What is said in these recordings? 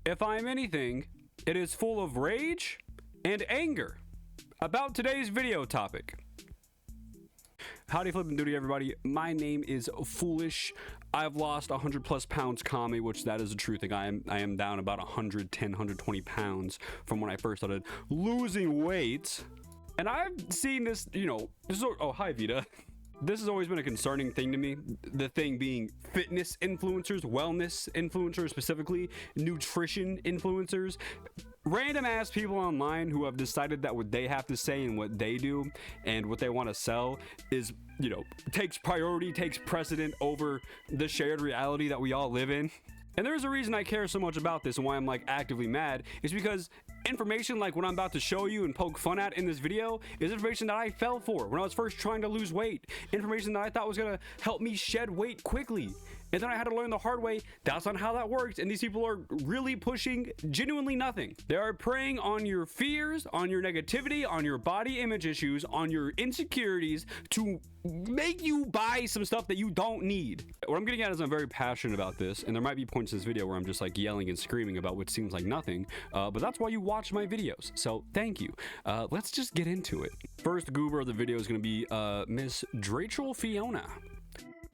If I'm anything, it is full of rage and anger about today's video topic. Howdy flippin' duty, everybody. My name is Foolish. I've lost 100 plus pounds calmly, which that is a true thing. I am down about 110, 120 pounds from when I first started losing weight. And I've seen this, oh, hi Vita. This has always been a concerning thing to me. The thing being fitness influencers, wellness influencers, specifically nutrition influencers, random ass people online who have decided that what they have to say and what they do and what they want to sell is, takes priority, takes precedent over the shared reality that we all live in. And there's a reason I care so much about this and why I'm like actively mad is because information like what I'm about to show you and poke fun at in this video is information that I fell for when I was first trying to lose weight. Information that I thought was gonna help me shed weight quickly. And then I had to learn the hard way that's not how that works, and these people are really pushing genuinely nothing. They are preying on your fears, on your negativity, on your body image issues, on your insecurities to make you buy some stuff that you don't need. What I'm getting at is I'm very passionate about this, and there might be points in this video where I'm just like yelling and screaming about what seems like nothing, but that's why you watch my videos, so thank you. Let's just get into it. First goober of the video is going to be Miss Drachel Fiona.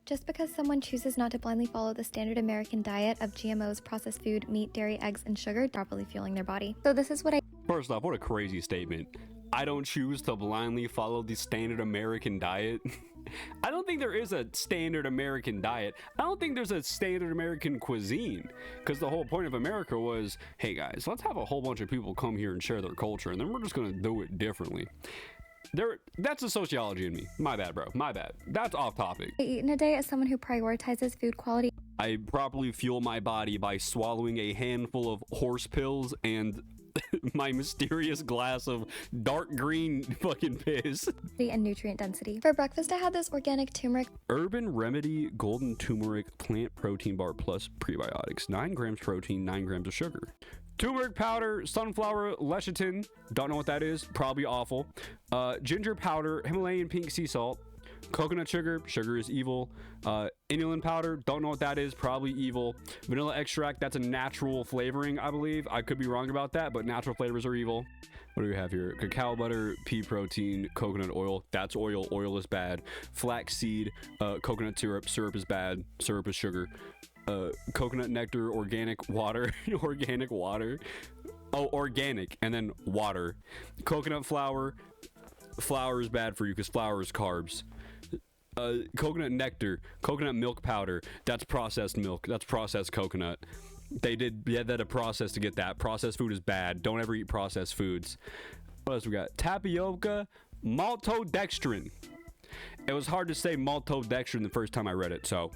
Just because someone chooses not to blindly follow the standard American diet of GMOs, processed food, meat, dairy, eggs, and sugar, properly fueling their body. So this is what I... First off, what a crazy statement. I don't choose to blindly follow the standard American diet. I don't think there is a standard American diet. I don't think there's a standard American cuisine. Because the whole point of America was, hey guys, let's have a whole bunch of people come here and share their culture, and then we're just going to do it differently. That's the sociology in me. My bad, bro. My bad. That's off topic. I eat in a day as someone who prioritizes food quality. I properly fuel my body by swallowing a handful of horse pills and my mysterious glass of dark green fucking piss. And nutrient density. For breakfast, I had this organic turmeric. Urban Remedy Golden Turmeric Plant Protein Bar Plus Prebiotics. 9 grams protein, 9 grams of sugar. Turmeric powder, sunflower lecithin, don't know what that is, probably awful. Ginger powder, Himalayan pink sea salt, coconut sugar, sugar is evil. Inulin powder, don't know what that is, probably evil. Vanilla extract, that's a natural flavoring, I believe. I could be wrong about that, but natural flavors are evil. What do we have here? Cacao butter, pea protein, coconut oil, that's oil, oil is bad. Flax seed, coconut syrup, syrup is bad, syrup is sugar. Coconut nectar, organic water, organic water. Oh, organic, and then water. Coconut flour, flour is bad for you because flour is carbs. Coconut nectar, coconut milk powder, that's processed milk, that's processed coconut. They had a process to get that. Processed food is bad. Don't ever eat processed foods. What else we got? Tapioca, maltodextrin. It was hard to say maltodextrin the first time I read it, so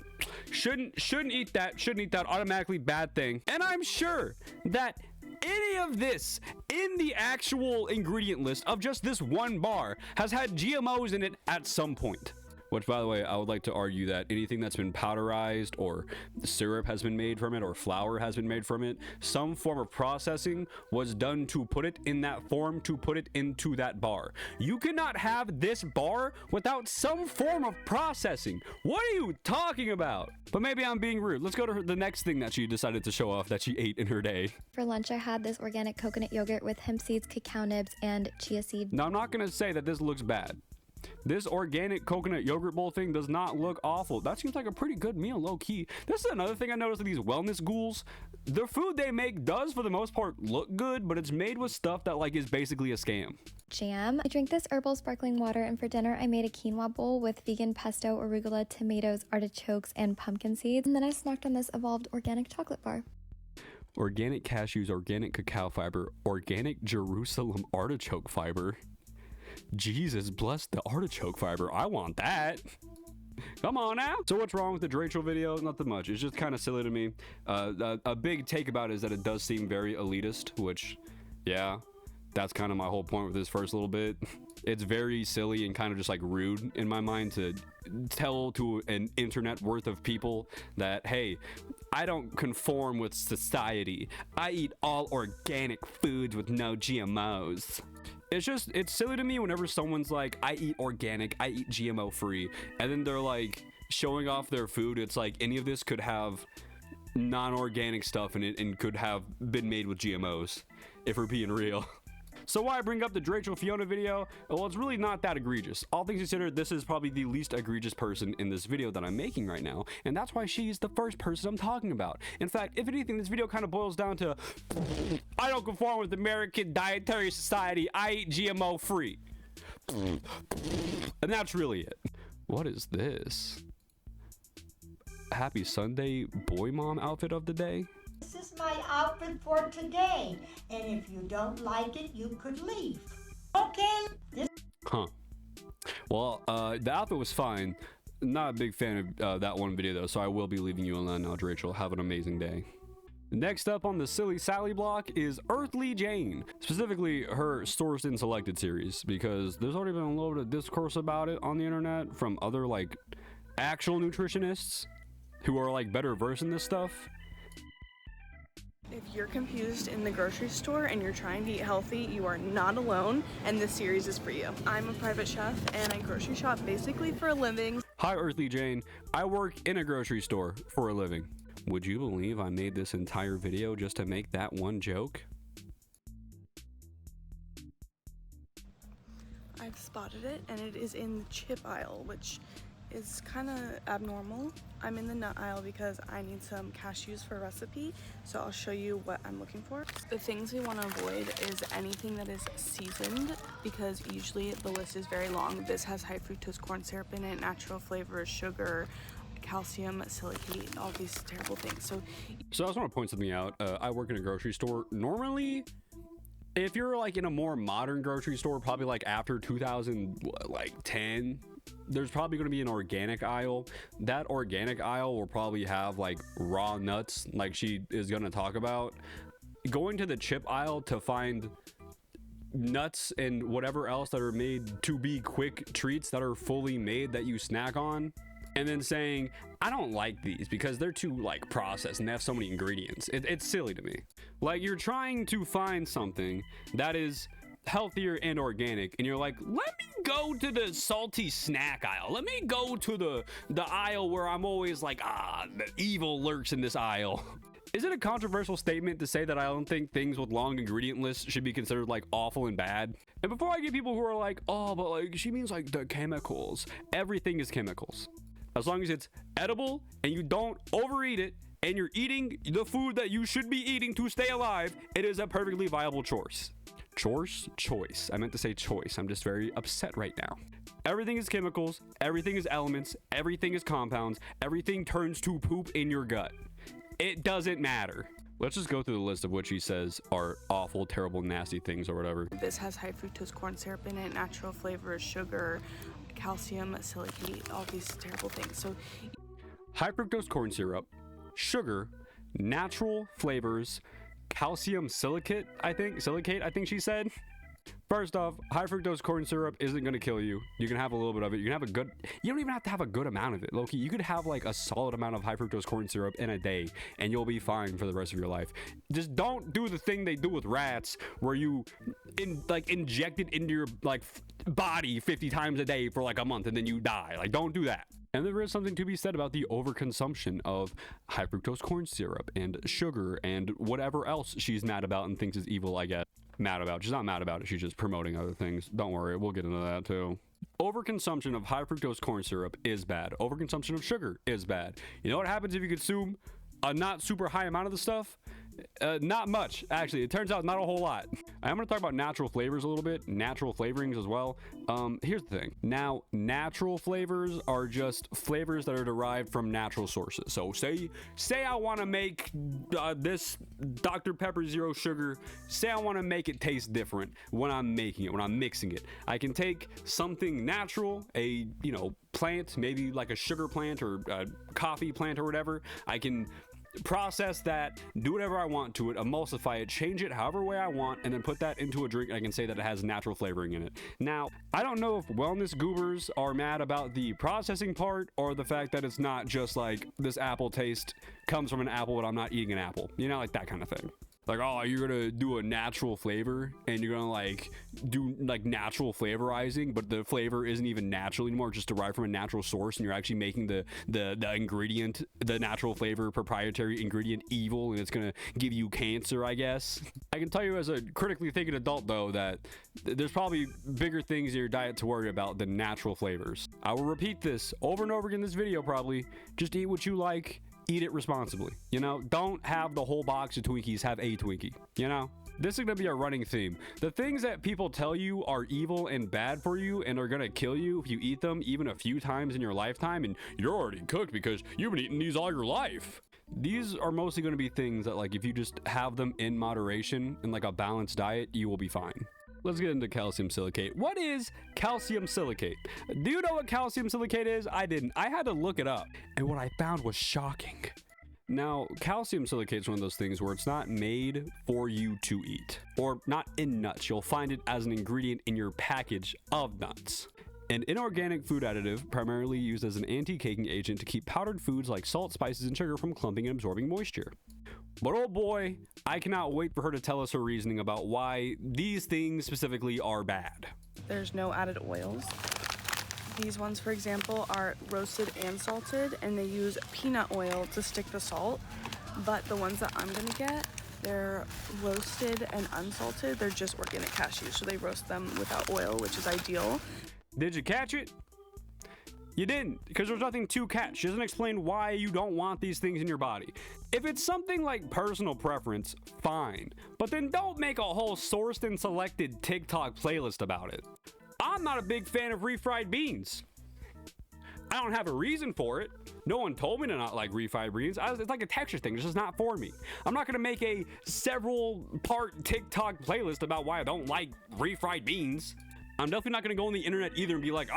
shouldn't eat that. Shouldn't eat that. Automatically bad thing. And I'm sure that any of this in the actual ingredient list of just this one bar has had GMOs in it at some point. Which, by the way, I would like to argue that anything that's been powderized or syrup has been made from it or flour has been made from it, some form of processing was done to put it in that form, to put it into that bar. You cannot have this bar without some form of processing. What are you talking about? But maybe I'm being rude. Let's go to the next thing that she decided to show off that she ate in her day. For lunch, I had this organic coconut yogurt with hemp seeds, cacao nibs, and chia seed. Now, I'm not going to say that this looks bad. This organic coconut yogurt bowl thing does not look awful. That seems like a pretty good meal, low key. This is another thing I noticed with these wellness ghouls. The food they make does, for the most part, look good, but it's made with stuff that like is basically a scam. Jam. I drink this herbal sparkling water, and for dinner, I made a quinoa bowl with vegan pesto, arugula, tomatoes, artichokes, and pumpkin seeds. And then I snacked on this evolved organic chocolate bar. Organic cashews, organic cacao fiber, organic Jerusalem artichoke fiber. Jesus bless the artichoke fiber. I want that. Come on now. So what's wrong with the Drachel video? Nothing much. It's just kind of silly to me. A big take about it is that it does seem very elitist, which, yeah, that's kind of my whole point with this first little bit. It's very silly and kind of just like rude in my mind to tell to an internet worth of people that, hey, I don't conform with society. I eat all organic foods with no GMOs. It's silly to me whenever someone's like, I eat organic, I eat GMO free, and then they're like showing off their food. It's like any of this could have non-organic stuff in it and could have been made with GMOs, if we're being real. So why I bring up the Rachel Fiona video? Well, it's really not that egregious. All things considered, this is probably the least egregious person in this video that I'm making right now, and that's why she's the first person I'm talking about. In fact, if anything, this video kind of boils down to, I don't conform with American Dietary Society, I eat GMO free. And that's really it. What is this? Happy Sunday boy mom outfit of the day? This is my outfit for today, and if you don't like it, you could leave. Okay? Huh. Well, the outfit was fine. Not a big fan of that one video, though, so I will be leaving you alone now, Rachel. Have an amazing day. Next up on the Silly Sally block is Earthly Jane, specifically her Sourced and Selected series, because there's already been a little bit of discourse about it on the internet from other, like, actual nutritionists who are, like, better versed in this stuff. If you're confused in the grocery store and you're trying to eat healthy, you are not alone, and this series is for you. I'm a private chef and I grocery shop basically for a living. Hi, Earthly Jane. I work in a grocery store for a living. Would you believe I made this entire video just to make that one joke? I've spotted it and it is in the chip aisle, which is kind of abnormal. I'm in the nut aisle because I need some cashews for a recipe, so I'll show you what I'm looking for. The things we want to avoid is anything that is seasoned, because usually the list is very long. This has high fructose corn syrup in it, natural flavors, sugar, calcium, silicate, all these terrible things. So I just want to point something out. I work in a grocery store. Normally, if you're like in a more modern grocery store, probably like after 2010, there's probably going to be an organic aisle. That organic aisle will probably have like raw nuts, like she is going to talk about. Going to the chip aisle to find nuts and whatever else that are made to be quick treats that are fully made that you snack on, and then saying, I don't like these because they're too like processed and they have so many ingredients. It's silly to me. Like, you're trying to find something that is healthier and organic, and you're like, let me go to the salty snack aisle. Let me go to the aisle where I'm always like, the evil lurks in this aisle. Is it a controversial statement to say that I don't think things with long ingredient lists should be considered like awful and bad? And before I get people who are like, oh, but like she means like the chemicals, everything is chemicals. As long as it's edible and you don't overeat it and you're eating the food that you should be eating to stay alive, it is a perfectly viable choice. Choice. I meant to say choice. I'm just very upset right now. Everything is chemicals. Everything is elements. Everything is compounds. Everything turns to poop in your gut. It doesn't matter. Let's just go through the list of what she says are awful, terrible, nasty things or whatever. This has high fructose corn syrup in it, natural flavors, sugar, calcium, silicate, all these terrible things. So high fructose corn syrup, sugar, natural flavors, calcium silicate, I think she said. First off, high fructose corn syrup isn't going to kill you. You can have a little bit of it. You don't even have to have a good amount of it, Loki. You could have like a solid amount of high fructose corn syrup in a day and you'll be fine for the rest of your life. Just don't do the thing they do with rats where you inject it into your like body 50 times a day for like a month and then you die. Like, don't do that. And there is something to be said about the overconsumption of high fructose corn syrup and sugar and whatever else she's mad about and thinks is evil, I guess. Mad about. She's not mad about it. She's just promoting other things. Don't worry. We'll get into that too. Overconsumption of high fructose corn syrup is bad. Overconsumption of sugar is bad. You know what happens if you consume a not super high amount of the stuff? Not much, actually. It turns out not a whole lot. I'm going to talk about natural flavors a little bit, natural flavorings as well. Here's the thing. Now, natural flavors are just flavors that are derived from natural sources. So say I want to make this Dr. Pepper Zero Sugar. Say I want to make it taste different when I'm making it, when I'm mixing it. I can take something natural, a plant, maybe like a sugar plant or a coffee plant or whatever. I can process that, do whatever I want to it, emulsify it, change it however way I want, and then put that into a drink. I can say that it has natural flavoring in it. Now, I don't know if wellness goobers are mad about the processing part or the fact that it's not just like this apple taste comes from an apple but I'm not eating an apple, like that kind of thing. Like, oh, you're gonna do a natural flavor and you're gonna like do like natural flavorizing, but the flavor isn't even natural anymore, just derived from a natural source, and you're actually making the ingredient, the natural flavor proprietary ingredient, evil, and it's gonna give you cancer, I guess. I can tell you as a critically thinking adult though that there's probably bigger things in your diet to worry about than natural flavors. I will repeat this over and over again in this video probably. Just eat what you like. Eat it responsibly. You know, don't have the whole box of Twinkies, have a Twinkie, you know? This is gonna be a running theme. The things that people tell you are evil and bad for you and are gonna kill you if you eat them even a few times in your lifetime, and you're already cooked because you've been eating these all your life. These are mostly gonna be things that, like, if you just have them in moderation and like a balanced diet, you will be fine. Let's get into calcium silicate. What is calcium silicate? Do you know what calcium silicate is? I didn't. I had to look it up, and what I found was shocking. Now, calcium silicate is one of those things where it's not made for you to eat, or not in nuts. You'll find it as an ingredient in your package of nuts. An inorganic food additive primarily used as an anti-caking agent to keep powdered foods like salt, spices, and sugar from clumping and absorbing moisture. But oh boy, I cannot wait for her to tell us her reasoning about why these things specifically are bad. There's no added oils. These ones, for example, are roasted and salted, and they use peanut oil to stick the salt. But the ones that I'm gonna get, they're roasted and unsalted. They're just organic cashews, so they roast them without oil, which is ideal. Did you catch it? You didn't, because there's nothing to catch. She doesn't explain why you don't want these things in your body. If it's something like personal preference, fine. But then don't make a whole sourced and selected TikTok playlist about it. I'm not a big fan of refried beans. I don't have a reason for it. No one told me to not like refried beans. It's like a texture thing. It's just not for me. I'm not gonna make a several part TikTok playlist about why I don't like refried beans. I'm definitely not gonna go on the internet either and be like,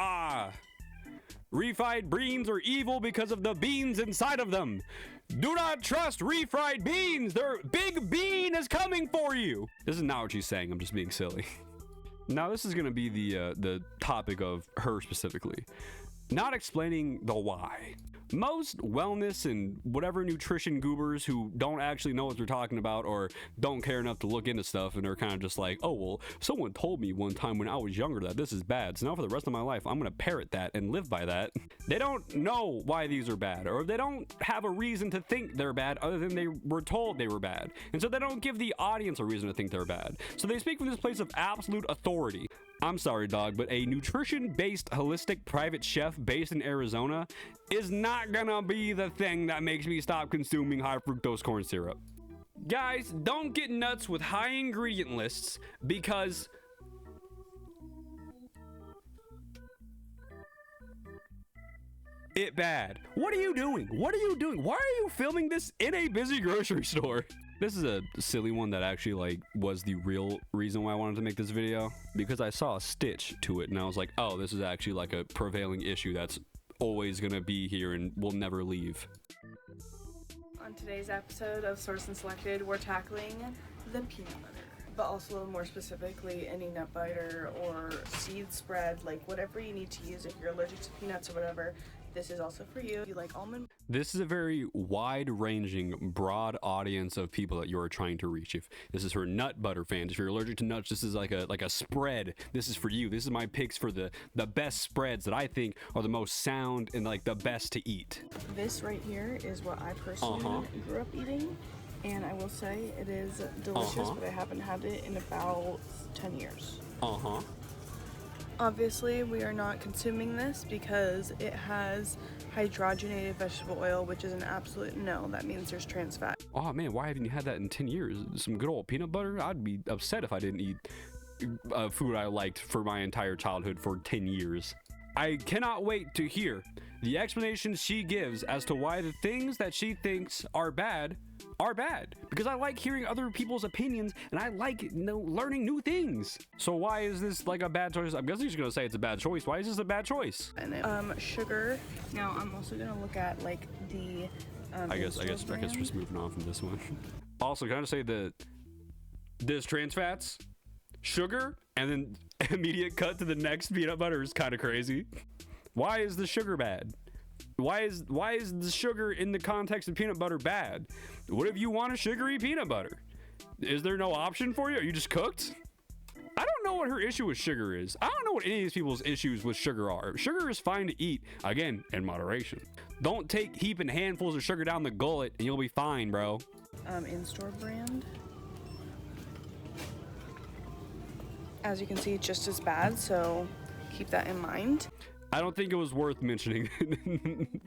refried beans are evil because of the beans inside of them. Do not trust refried beans. Their big bean is coming for you. This is not what she's saying. I'm just being silly. Now this is gonna be the topic of her specifically. Not explaining the why. Most wellness and whatever nutrition goobers who don't actually know what they're talking about or don't care enough to look into stuff and are kind of just like, oh, well, someone told me one time when I was younger that this is bad, so now for the rest of my life, I'm gonna parrot that and live by that. They don't know why these are bad, or they don't have a reason to think they're bad other than they were told they were bad. And so they don't give the audience a reason to think they're bad. So they speak from this place of absolute authority. I'm sorry, dog, but a nutrition-based holistic private chef based in Arizona is not gonna be the thing that makes me stop consuming high fructose corn syrup. Guys, don't get nuts with high ingredient lists because it bad. What are you doing? What are you doing? Why are you filming this in a busy grocery store? This is a silly one that actually like was the real reason why I wanted to make this video, because I saw a stitch to it and I was like, oh, this is actually like a prevailing issue that's always gonna be here and will never leave. On today's episode of Sourced and Selected, we're tackling the peanut butter, but also a little more specifically any nut butter or seed spread, like whatever you need to use if you're allergic to peanuts or whatever. This is also for you. If you like almond. This is a very wide-ranging, broad audience of people that you are trying to reach. If this is for nut butter fans, if you're allergic to nuts, this is like a spread. This is for you. This is my picks for the best spreads that I think are the most sound and like the best to eat. This right here is what I personally grew up eating, and I will say it is delicious, but I haven't had it in about 10 years. Obviously, we are not consuming this because it has hydrogenated vegetable oil, which is an absolute no. That means there's trans fat. Oh man, why haven't you had that in 10 years? Some good old peanut butter? I'd be upset if I didn't eat food I liked for my entire childhood for 10 years. I cannot wait to hear the explanations she gives as to why the things that she thinks are bad, because I like hearing other people's opinions and I like learning new things. So why is this like a bad choice? I'm guessing she's gonna say it's a bad choice. Why is this a bad choice? And sugar. Now I'm also gonna look at like the I guess just moving on from this one. Also, can I just say that this trans fats, sugar, and then immediate cut to the next peanut butter is kind of crazy. Why is the sugar bad? Why is the sugar in the context of peanut butter bad? What if you want a sugary peanut butter? Is there no option for you? Are you just cooked? I don't know what her issue with sugar is. I don't know what any of these people's issues with sugar are. Sugar is fine to eat, again, in moderation. Don't take heaping handfuls of sugar down the gullet and you'll be fine, bro. In-store brand. As you can see, just as bad, so keep that in mind. I don't think it was worth mentioning.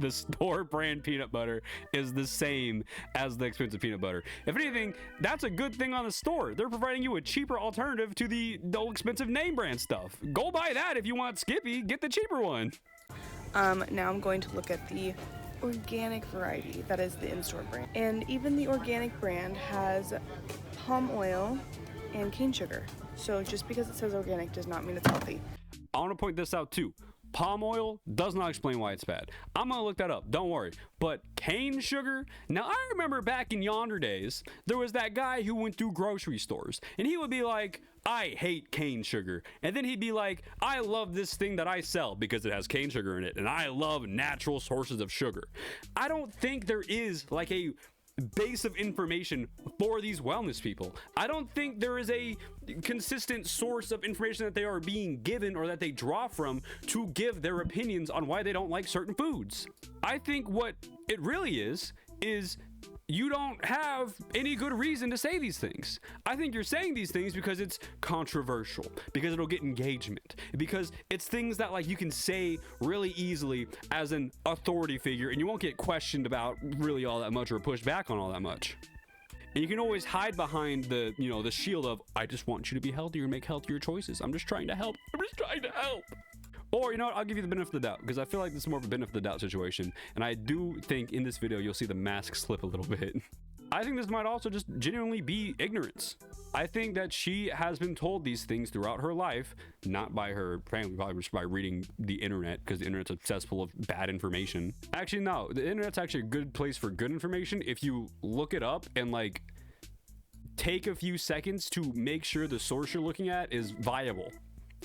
The store brand peanut butter is the same as the expensive peanut butter. If anything, that's a good thing on the store. They're providing you a cheaper alternative to the expensive name brand stuff. Go buy that if you want Skippy. Get the cheaper one. Now I'm going to look at the organic variety that is the in-store brand. And even the organic brand has palm oil and cane sugar. So just because it says organic does not mean it's healthy. I want to point this out too. Palm oil does not explain why it's bad. I'm gonna look that up, don't worry. But cane sugar, now I remember back in yonder days, there was that guy who went through grocery stores and he would be like, I hate cane sugar. And then he'd be like, I love this thing that I sell because it has cane sugar in it. And I love natural sources of sugar. I don't think there is like a base of information for these wellness people. I don't think there is a consistent source of information that they are being given or that they draw from to give their opinions on why they don't like certain foods. I think what it really is you don't have any good reason to say these things. I think you're saying these things because it's controversial, because it'll get engagement, because it's things that like you can say really easily as an authority figure and you won't get questioned about really all that much or pushed back on all that much. And you can always hide behind the, the shield of, I just want you to be healthier and make healthier choices. I'm just trying to help. I'm just trying to help. Or, you know what, I'll give you the benefit of the doubt because I feel like this is more of a benefit of the doubt situation. And I do think in this video, you'll see the mask slip a little bit. I think this might also just genuinely be ignorance. I think that she has been told these things throughout her life, not by her family, probably just by reading the internet because the internet's obsessed full of bad information. Actually, no, the internet's actually a good place for good information if you look it up and like take a few seconds to make sure the source you're looking at is viable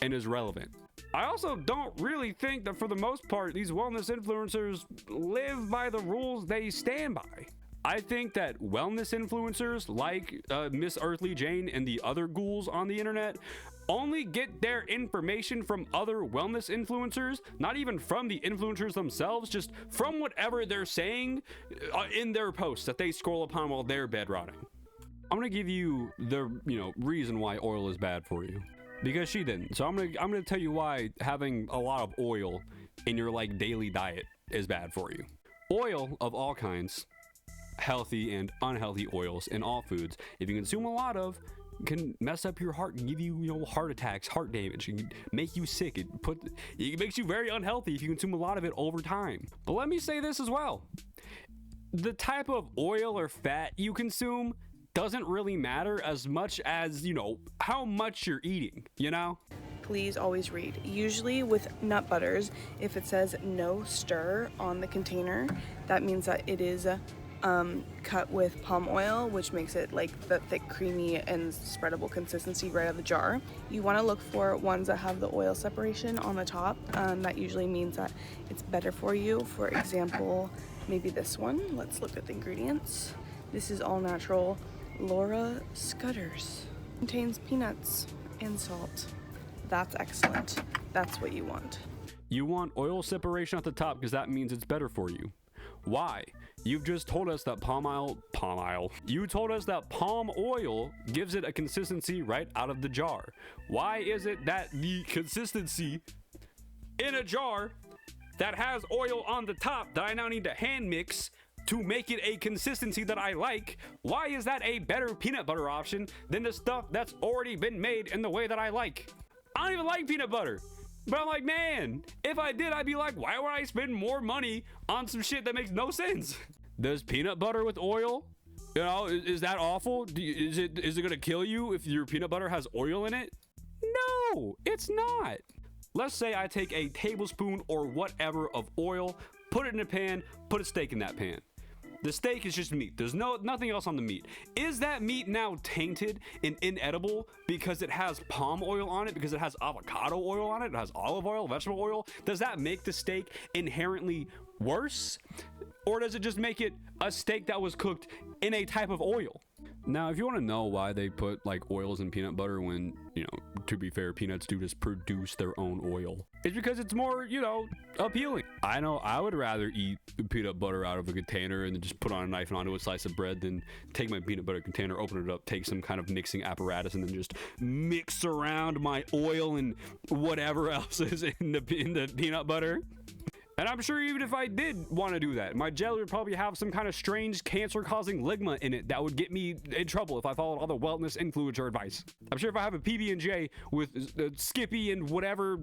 and is relevant. I also don't really think that for the most part, these wellness influencers live by the rules they stand by. I think that wellness influencers like Miss Earthly Jane and the other ghouls on the internet only get their information from other wellness influencers, not even from the influencers themselves, just from whatever they're saying in their posts that they scroll upon while they're bed rotting. I'm gonna give you the reason why oil is bad for you. Because she didn't. So I'm gonna tell you why having a lot of oil in your like daily diet is bad for you. Oil of all kinds, healthy and unhealthy oils in all foods, if you consume a lot of, can mess up your heart and give you heart attacks, heart damage, and make you sick. It makes you very unhealthy if you consume a lot of it over time. But let me say this as well. The type of oil or fat you consume doesn't really matter as much as, how much you're eating, Please always read. Usually with nut butters, if it says no stir on the container, that means that it is cut with palm oil, which makes it like the thick, creamy, and spreadable consistency right out of the jar. You want to look for ones that have the oil separation on the top. That usually means that it's better for you. For example, maybe this one. Let's look at the ingredients. This is all natural Laura Scutters. Contains peanuts and salt. That's excellent. That's what you want. You want oil separation at the top because that means it's better for you. Why? You've just told us that You told us that palm oil gives it a consistency right out of the jar. Why is it that the consistency in a jar that has oil on the top that I now need to hand mix to make it a consistency that I like, why is that a better peanut butter option than the stuff that's already been made in the way that I like? I don't even like peanut butter. But I'm like, man, if I did, I'd be like, why would I spend more money on some shit that makes no sense? Does peanut butter with oil, is that awful? Is it gonna kill you if your peanut butter has oil in it? No, it's not. Let's say I take a tablespoon or whatever of oil, put it in a pan, put a steak in that pan. The steak is just meat. There's nothing else on the meat. Is that meat now tainted and inedible because it has palm oil on it, because it has avocado oil on it, it has olive oil, vegetable oil? Does that make the steak inherently worse? Or does it just make it a steak that was cooked in a type of oil? Now, if you want to know why they put like oils in peanut butter when, you know, to be fair, peanuts do just produce their own oil, it's because it's more, you know, appealing. I know I would rather eat peanut butter out of a container and then just put on a knife and onto a slice of bread than take my peanut butter container, open it up, take some kind of mixing apparatus, and then just mix around my oil and whatever else is in the peanut butter. And I'm sure even if I did want to do that, my jelly would probably have some kind of strange cancer-causing ligma in it that would get me in trouble if I followed all the wellness influencer advice. I'm sure if I have a PB&J with Skippy and whatever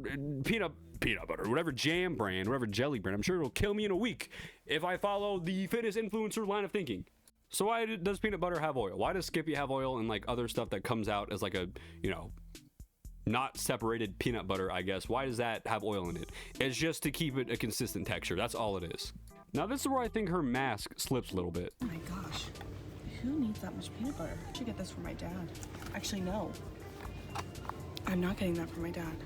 peanut butter, whatever jam brand, whatever jelly brand, I'm sure it'll kill me in a week if I follow the fitness influencer line of thinking. So why does peanut butter have oil? Why does Skippy have oil and like other stuff that comes out as like a, you know, not separated peanut butter, I guess? Why does that have oil in it? It's just to keep it a consistent texture. That's all it is. Now, this is where I think her mask slips a little bit. Oh my gosh. Who needs that much peanut butter? I should get this for my dad. Actually, no. I'm not getting that for my dad.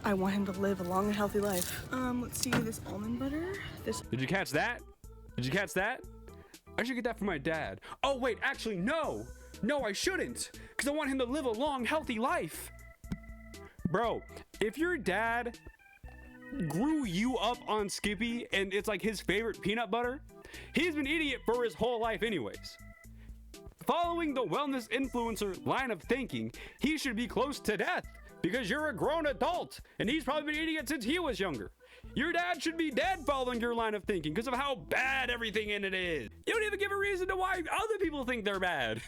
I want him to live a long and healthy life. Let's see, this almond butter. Did you catch that? Did you catch that? I should get that for my dad. Oh, wait, actually, no. No, I shouldn't, because I want him to live a long, healthy life. Bro, if your dad grew you up on Skippy and it's like his favorite peanut butter, he's been eating it for his whole life anyways. Following the wellness influencer line of thinking, he should be close to death because you're a grown adult and he's probably been eating it since he was younger. Your dad should be dead following your line of thinking because of how bad everything in it is. You don't even give a reason to why other people think they're bad.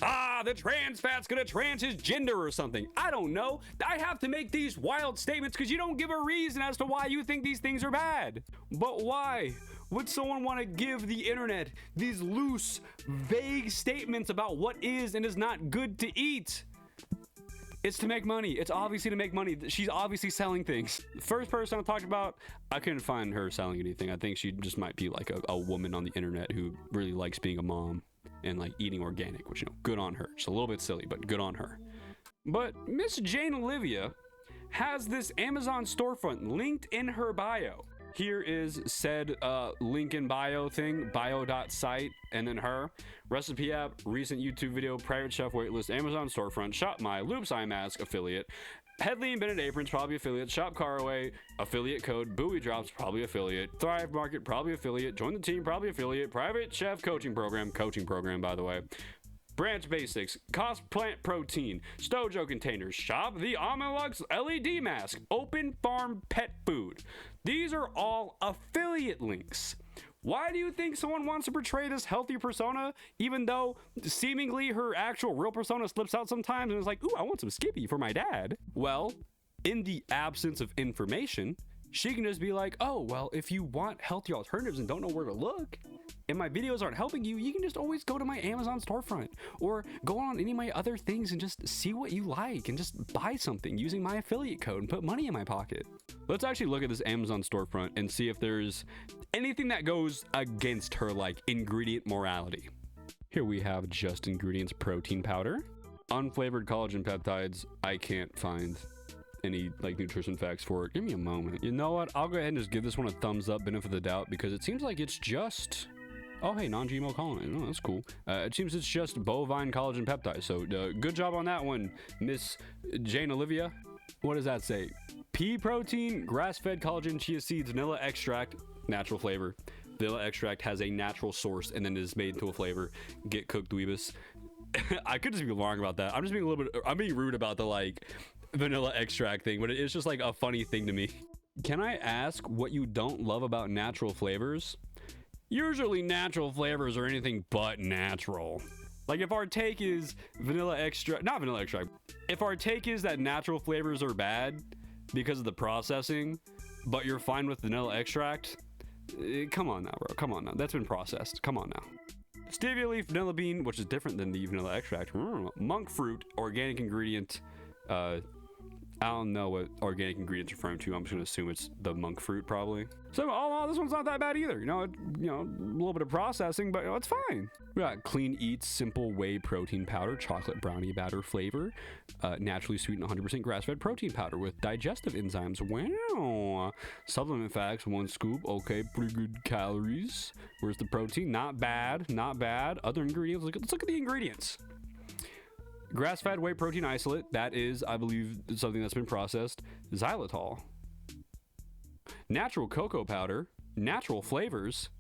The trans fat's gonna trans his gender or something. I don't know. I have to make these wild statements because you don't give a reason as to why you think these things are bad. But why would someone want to give the internet these loose, vague statements about what is and is not good to eat? It's to make money. It's obviously to make money. She's obviously selling things. First person I talked about, I couldn't find her selling anything. I think she just might be like a woman on the internet who really likes being a mom and like eating organic, which, you know, good on her. It's a little bit silly, but good on her. But Miss Jane Olivia has this Amazon storefront linked in her bio. Here is said link in bio thing, bio.site, and then her. Recipe app, recent YouTube video, private chef waitlist, Amazon storefront, Shop My, Loops Eye Mask, affiliate, Headley and Bennett Aprons, probably affiliate, Shop Caraway, affiliate code, Bowie Drops, probably affiliate, Thrive Market, probably affiliate, Join the Team, probably affiliate, Private Chef coaching program, by the way. Branch Basics, Cost Plant Protein, Stojo Containers, Shop the Almalux LED Mask, Open Farm Pet Food. These are all affiliate links. Why do you think someone wants to portray this healthy persona, even though seemingly her actual real persona slips out sometimes and is like, ooh, I want some Skippy for my dad? Well, in the absence of information, she can just be like, oh, well, if you want healthy alternatives and don't know where to look, and my videos aren't helping you, you can just always go to my Amazon storefront or go on any of my other things and just see what you like and just buy something using my affiliate code and put money in my pocket. Let's actually look at this Amazon storefront and see if there's anything that goes against her like ingredient morality. Here we have Just Ingredients protein powder, unflavored collagen peptides. I can't find any like nutrition facts for it. Give me a moment. You know what? I'll go ahead and just give this one a thumbs up, benefit of the doubt, because it seems like it's just, oh hey, non-GMO colony. Oh, that's cool. It seems it's just bovine collagen peptides. So good job on that one, Miss Jane Olivia. What does that say? Pea protein, grass-fed collagen, chia seeds, vanilla extract, natural flavor. Vanilla extract has a natural source and then is made into a flavor. Get cooked dweebus. I could just be wrong about that. I'm just being a little bit, I'm being rude about the like vanilla extract thing, but it's just like a funny thing to me. Can I ask what you don't love about natural flavors? Usually natural flavors are anything but natural. Like if our take is vanilla extract, not vanilla extract. If our take is that natural flavors are bad because of the processing, but you're fine with vanilla extract, come on now, bro. Come on now. That's been processed. Come on now. Stevia leaf, vanilla bean, which is different than the vanilla extract. Monk fruit, organic ingredient, I don't know what organic ingredients are referring to. I'm just gonna assume it's the monk fruit, probably. So, oh, this one's not that bad either. A little bit of processing, but it's fine. We got Clean Eats Simple Whey Protein Powder, chocolate brownie batter flavor, naturally sweetened 100% grass-fed protein powder with digestive enzymes. Wow. Supplement facts: 1 scoop. Okay, pretty good calories. Where's the protein? Not bad, not bad. Other ingredients. Let's look at the ingredients. Grass-fed whey protein isolate, that is, I believe, something that's been processed. Xylitol. Natural cocoa powder. Natural flavors.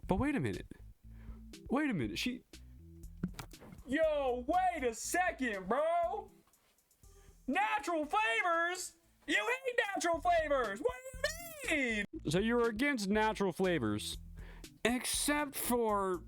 But wait a minute. Yo, wait a second, bro. Natural flavors? You hate natural flavors. What do you mean? So you're against natural flavors, except for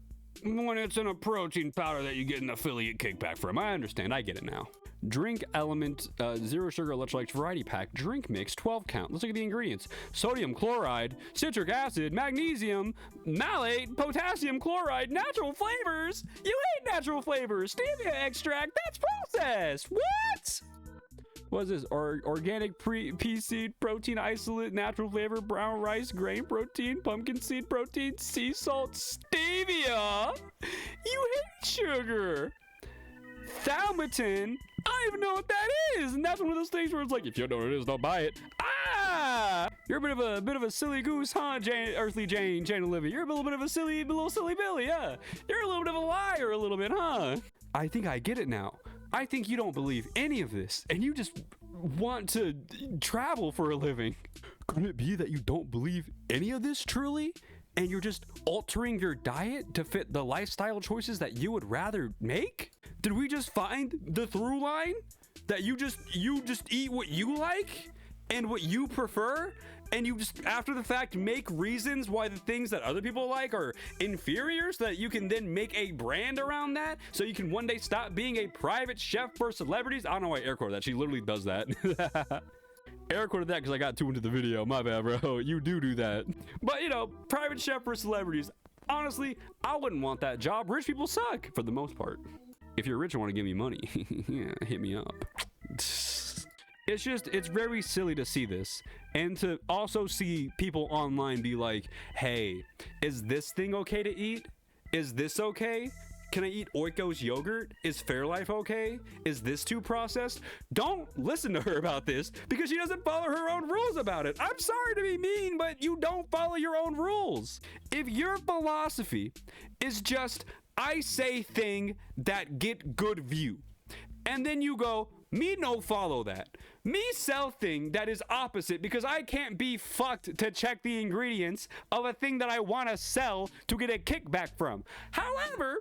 when it's in a protein powder that you get an affiliate kickback from. I understand. I get it now. Drink Element Zero Sugar Electrolytes Variety Pack Drink Mix 12 count. Let's look at the ingredients. Sodium chloride, citric acid, magnesium, malate, potassium chloride, natural flavors. You hate natural flavors. Stevia extract, that's processed. What? What is this? Organic pea seed protein isolate, natural flavor, brown rice, grain protein, pumpkin seed protein, sea salt, stevia. You hate sugar. Thalmatin. I don't even know what that is, and that's one of those things where it's like, if you don't know what it is, don't buy it. Ah! You're a bit of a silly goose, huh, Earthly Jane Olivia? You're a little bit of a little silly Billy, yeah. You're a little bit of a liar, a little bit, huh? I think I get it now. I think you don't believe any of this, and you just want to travel for a living. Could it be that you don't believe any of this truly, and you're just altering your diet to fit the lifestyle choices that you would rather make? Did we just find the through line that you just eat what you like and what you prefer, and you just after the fact make reasons why the things that other people like are inferior, so that you can then make a brand around that, so you can one day stop being a private chef for celebrities? I don't know why I air quoted that. She literally does that. Air quoted that because I got too into the video. My bad, bro. You do that. But private chef for celebrities. Honestly, I wouldn't want that job. Rich people suck for the most part. If you're rich and want to give me money, yeah, hit me up. It's very silly to see this, and to also see people online be like, hey, is this thing okay to eat? Is this okay? Can I eat Oiko's yogurt? Is Fairlife okay? Is this too processed? Don't listen to her about this, because she doesn't follow her own rules about it. I'm sorry to be mean, but you don't follow your own rules. If your philosophy is just, I say thing that get good view, and then you go, me no follow that. Me sell thing that is opposite, because I can't be fucked to check the ingredients of a thing that I want to sell to get a kickback from. However,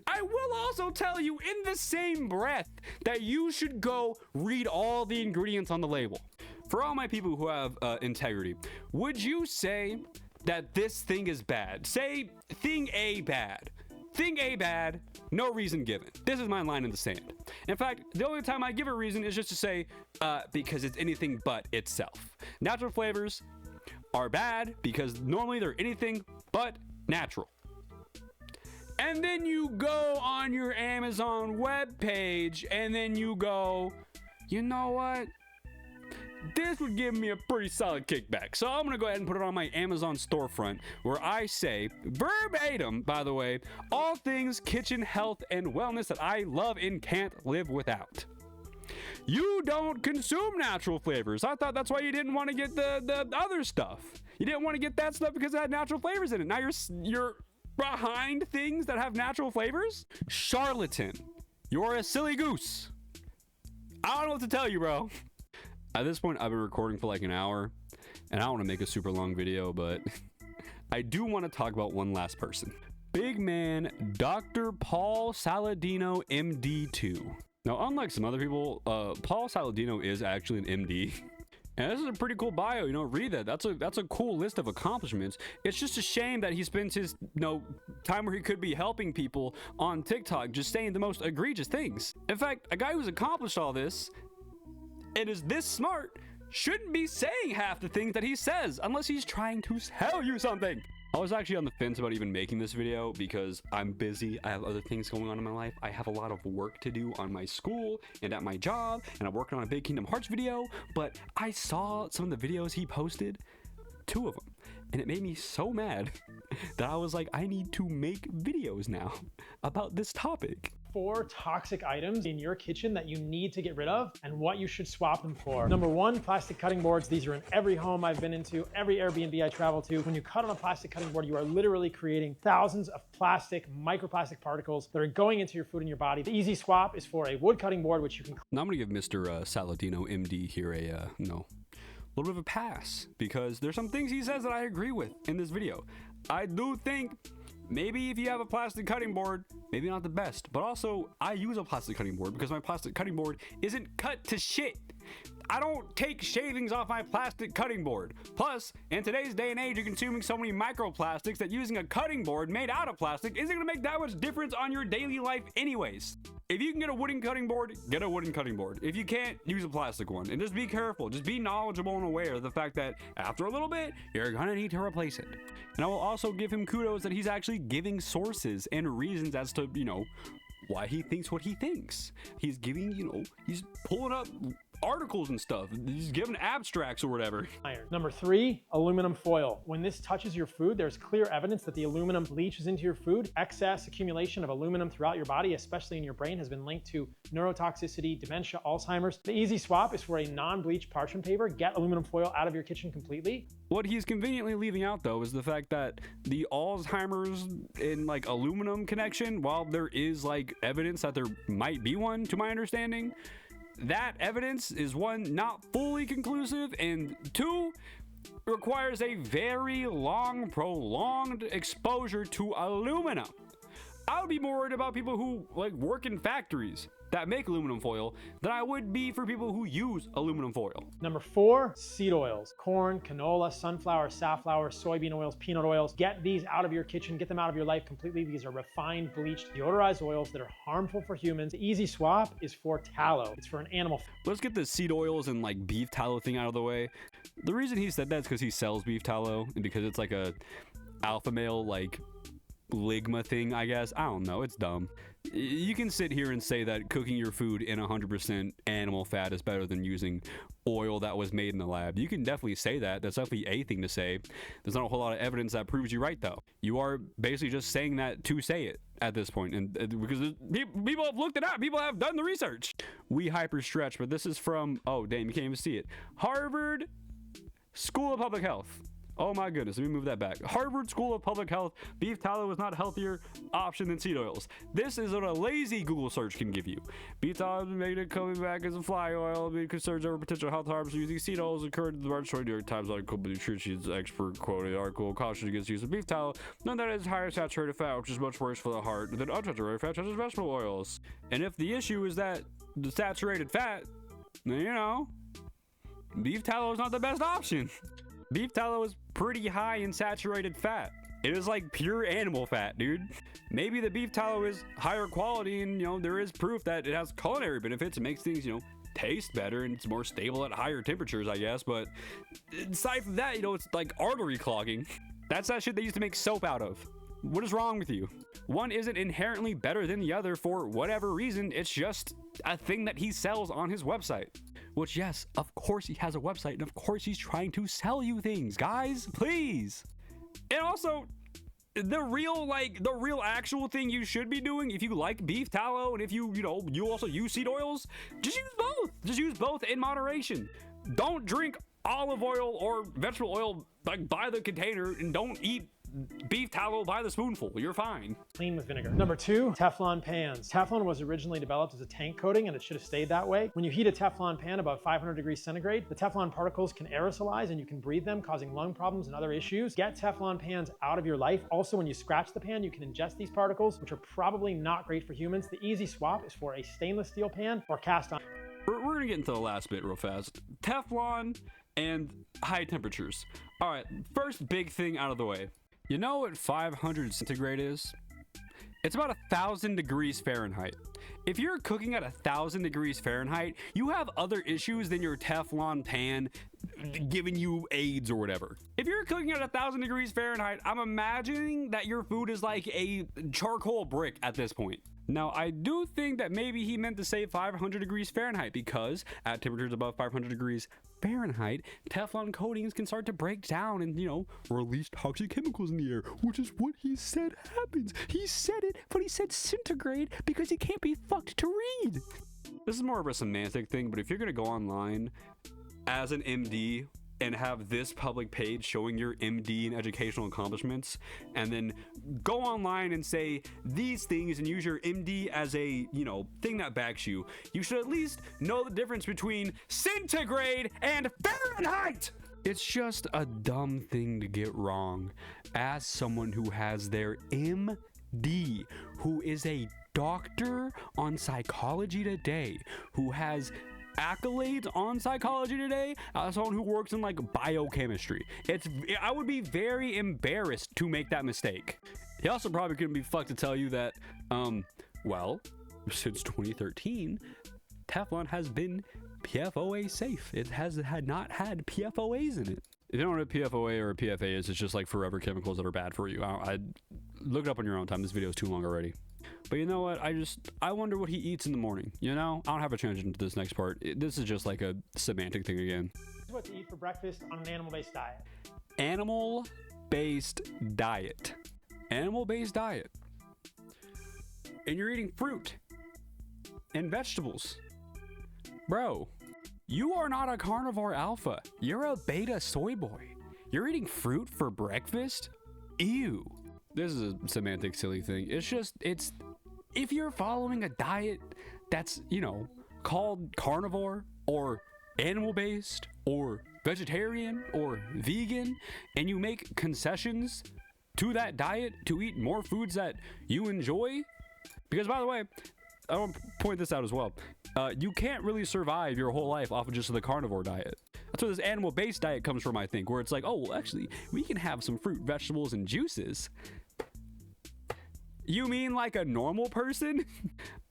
I will also tell you in the same breath that you should go read all the ingredients on the label. For all my people who have integrity, would you say that this thing is bad? Say thing A bad. Thing A bad, no reason given. This is my line in the sand. In fact, the only time I give a reason is just to say, because it's anything but itself. Natural flavors are bad because normally they're anything but natural. And then you go on your Amazon webpage and then you go, you know what? This would give me a pretty solid kickback. So I'm gonna go ahead and put it on my Amazon storefront, where I say, verbatim, by the way, all things kitchen, health, and wellness that I love and can't live without. You don't consume natural flavors. I thought that's why you didn't want to get the other stuff. You didn't want to get that stuff because it had natural flavors in it. Now you're behind things that have natural flavors? Charlatan. You're a silly goose. I don't know what to tell you, bro. At this point, I've been recording for like an hour, and I don't want to make a super long video, but I do want to talk about one last person. Big man, Dr. Paul Saladino, MD2. Now, unlike some other people, Paul Saladino is actually an MD. And this is a pretty cool bio, read that. That's a cool list of accomplishments. It's just a shame that he spends his, time where he could be helping people on TikTok just saying the most egregious things. In fact, a guy who's accomplished all this and is this smart shouldn't be saying half the things that he says unless he's trying to sell you something. I was actually on the fence about even making this video because I'm busy. I have other things going on in my life. I have a lot of work to do on my school and at my job, and I'm working on a big Kingdom Hearts video, but I saw some of the videos he posted, 2 of them, and it made me so mad that I was like, I need to make videos now about this topic. 4 toxic items in your kitchen that you need to get rid of and what you should swap them for. Number 1, plastic cutting boards. These are in every home I've been into, every Airbnb I travel to. When you cut on a plastic cutting board, you are literally creating thousands of microplastic particles that are going into your food and your body. The easy swap is for a wood cutting board, which you can. Now I'm gonna give Mr. Saladino MD here a little bit of a pass, because there's some things he says that I agree with in this video. I do think maybe if you have a plastic cutting board, maybe not the best, but also I use a plastic cutting board because my plastic cutting board isn't cut to shit. I don't take shavings off my plastic cutting board. Plus, in today's day and age, you're consuming so many microplastics that using a cutting board made out of plastic isn't gonna make that much difference on your daily life anyways. If you can get a wooden cutting board, get a wooden cutting board. If you can't, use a plastic one. And just be careful. Just be knowledgeable and aware of the fact that after a little bit, you're gonna need to replace it. And I will also give him kudos that he's actually giving sources and reasons as to, why he thinks what he thinks. He's giving, he's pulling up articles and stuff. He's giving abstracts or whatever. Iron. Number 3, aluminum foil. When this touches your food, there's clear evidence that the aluminum leaches into your food. Excess accumulation of aluminum throughout your body, especially in your brain, has been linked to neurotoxicity, dementia, Alzheimer's. The easy swap is for a non-bleached parchment paper. Get aluminum foil out of your kitchen completely. What he's conveniently leaving out, though, is the fact that the Alzheimer's and aluminum connection, while there is evidence that there might be one, to my understanding, that evidence is 1, not fully conclusive, and 2, requires a very long, prolonged exposure to aluminum. I would be more worried about people who work in factories that make aluminum foil than I would be for people who use aluminum foil. Number 4, seed oils. Corn, canola, sunflower, safflower, soybean oils, peanut oils. Get these out of your kitchen. Get them out of your life completely. These are refined, bleached, deodorized oils that are harmful for humans. The easy swap is for tallow. It's for an animal. Let's get the seed oils and beef tallow thing out of the way. The reason he said that is because he sells beef tallow and because it's a alpha male ligma thing, I guess. I don't know. It's dumb. You can sit here and say that cooking your food in 100% animal fat is better than using oil that was made in the lab. You can definitely say that. That's definitely a thing to say. There's not a whole lot of evidence that proves you right, though. You are basically just saying that to say it at this point, and because people have looked it up. People have done the research. We hyper stretch, but this is from, oh damn, you can't even see it, Harvard School of Public Health. Oh my goodness, let me move that back. Harvard School of Public Health, beef tallow is not a healthier option than seed oils. This is what a lazy Google search can give you. Beef tallow has been made coming back as a fly oil, being concerns over potential health harms using seed oils occurred in the March 20 New York Times article, but nutrition's expert quoted article caution against use of beef tallow. None that is higher saturated fat, which is much worse for the heart than unsaturated fat, such as vegetable oils. And if the issue is that the saturated fat, then beef tallow is not the best option. Beef tallow is pretty high in saturated fat. It is pure animal fat, dude. Maybe the beef tallow is higher quality and, there is proof that it has culinary benefits. It makes things, taste better and it's more stable at higher temperatures, I guess. But aside from that, it's artery clogging. That's that shit they used to make soap out of. What is wrong with you? One isn't inherently better than the other for whatever reason. It's just a thing that he sells on his website. Which, yes, of course he has a website, and of course he's trying to sell you things, guys, please. And also, the real actual thing you should be doing, if you like beef tallow, and if you also use seed oils, just use both. Just use both in moderation. Don't drink olive oil or vegetable oil by the container, and don't eat beef tallow by the spoonful. You're fine. Clean with vinegar. Number 2, Teflon pans. Teflon was originally developed as a tank coating and it should have stayed that way. When you heat a Teflon pan above 500 degrees centigrade, the Teflon particles can aerosolize and you can breathe them, causing lung problems and other issues. Get Teflon pans out of your life. Also, when you scratch the pan, you can ingest these particles, which are probably not great for humans. The easy swap is for a stainless steel pan or cast iron. We're gonna get into the last bit real fast. Teflon and high temperatures. All right, first big thing out of the way. You know what 500 centigrade is? It's about 1,000 degrees Fahrenheit. If you're cooking at 1,000 degrees Fahrenheit, you have other issues than your Teflon pan giving you AIDS or whatever. If you're cooking at 1,000 degrees Fahrenheit, I'm imagining that your food is like a charcoal brick at this point. Now, I do think that maybe he meant to say 500 degrees Fahrenheit because at temperatures above 500 degrees Fahrenheit, Teflon coatings can start to break down and, you know, release toxic chemicals in the air, which is what he said happens. He said it, but he said centigrade because he can't be fucked to read. This is more of a semantic thing, but if you're going to go online as an MD and have this public page showing your MD and educational accomplishments, and then go online and say these things and use your MD as a, you know, thing that backs you, you should at least know the difference between centigrade and Fahrenheit. It's just a dumb thing to get wrong as someone who has their MD, who is a doctor on Psychology Today, who has accolades on Psychology Today, as someone who works in like biochemistry. I would be very embarrassed to make that mistake. He also probably couldn't be fucked to tell you that, well, since 2013, Teflon has been PFOA safe. It had not had PFOAs in it. If you don't know what a PFOA or a PFA is, it's just like forever chemicals that are bad for you. I look it up on your own time. This video is too long already. But you know what? I wonder what he eats in the morning. You know, I don't have a transition to this next part. This is just like a semantic thing again. What to eat for breakfast on an animal-based diet. Animal-based diet. Animal-based diet. And you're eating fruit and vegetables. Bro, you are not a carnivore alpha. You're a beta soy boy. You're eating fruit for breakfast? Ew. This is a semantic silly thing. It's if you're following a diet that's, you know, called carnivore or animal-based or vegetarian or vegan, and you make concessions to that diet to eat more foods that you enjoy, because by the way, I want to point this out as well. You can't really survive your whole life off of just the carnivore diet. That's where this animal-based diet comes from, I think, where it's like, oh, well, actually, we can have some fruit, vegetables, and juices. You mean like a normal person?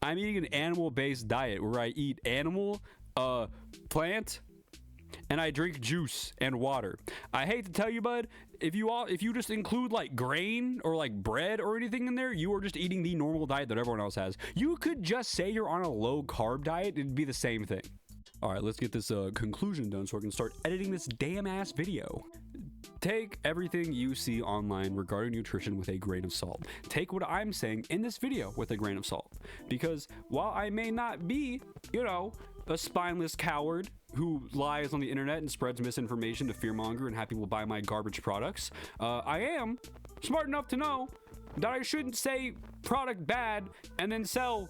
I'm eating an animal-based diet where I eat animal, plant, and I drink juice and water. I hate to tell you, bud, if you just include like grain or like bread or anything in there, you are just eating the normal diet that everyone else has. You could just say you're on a low carb diet, it'd be the same thing. All right, let's get this conclusion done so I can start editing this damn ass video. Take everything you see online regarding nutrition with a grain of salt. Take what I'm saying in this video with a grain of salt. Because while I may not be, you know, a spineless coward who lies on the internet and spreads misinformation to fearmonger and have people buy my garbage products, I am smart enough to know that I shouldn't say product bad and then sell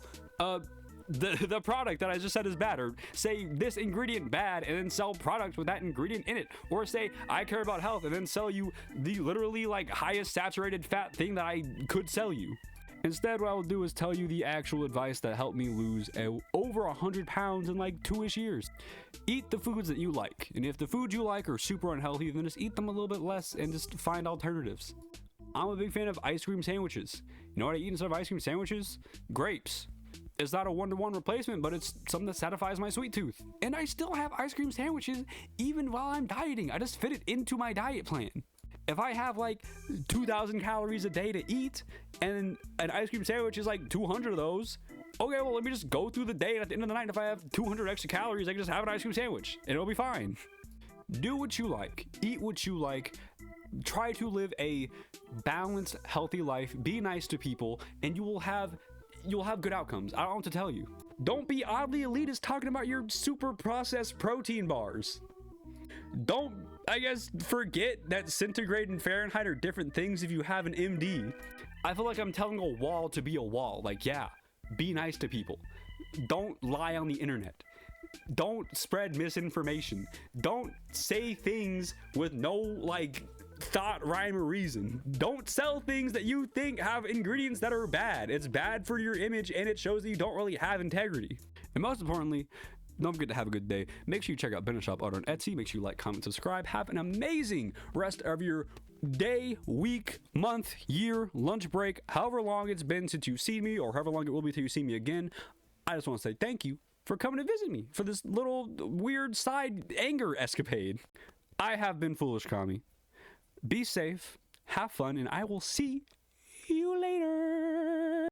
the product that I just said is bad, or say this ingredient bad and then sell products with that ingredient in it, or say I care about health and then sell you the literally like highest saturated fat thing that I could sell you. Instead, what I will do is tell you the actual advice that helped me lose over 100 pounds in like 2-ish years. Eat the foods that you like, and if the foods you like are super unhealthy, then just eat them a little bit less and just find alternatives. I'm a big fan of ice cream sandwiches. You know what I eat instead of ice cream sandwiches? Grapes. It's not a one-to-one replacement, but it's something that satisfies my sweet tooth. And I still have ice cream sandwiches even while I'm dieting. I just fit it into my diet plan. If I have like 2,000 calories a day to eat and an ice cream sandwich is like 200 of those, okay, well, let me just go through the day, and at the end of the night, if I have 200 extra calories, I can just have an ice cream sandwich and it'll be fine. Do what you like, eat what you like, try to live a balanced, healthy life, be nice to people, and you'll have good outcomes. I don't know what to tell you. Don't be oddly elitist talking about your super processed protein bars. Don't, I guess, forget that centigrade and Fahrenheit are different things if you have an MD. I feel like I'm telling a wall to be a wall. Like, yeah, be nice to people. Don't lie on the internet. Don't spread misinformation. Don't say things with no, like, thought, rhyme, or reason. Don't sell things that you think have ingredients that are bad. It's bad for your image, and it shows that you don't really have integrity. And most importantly, don't forget to have a good day. Make sure you check out Bennett Shop Art on Etsy. Make sure you like, comment, subscribe. Have an amazing rest of your day, week, month, year, lunch break, however long it's been since you've seen me, or however long it will be till you see me again. I just want to say thank you, for coming to visit me for this little weird side anger escapade. I have been Foolish Kami. Be safe, have fun, and I will see you later.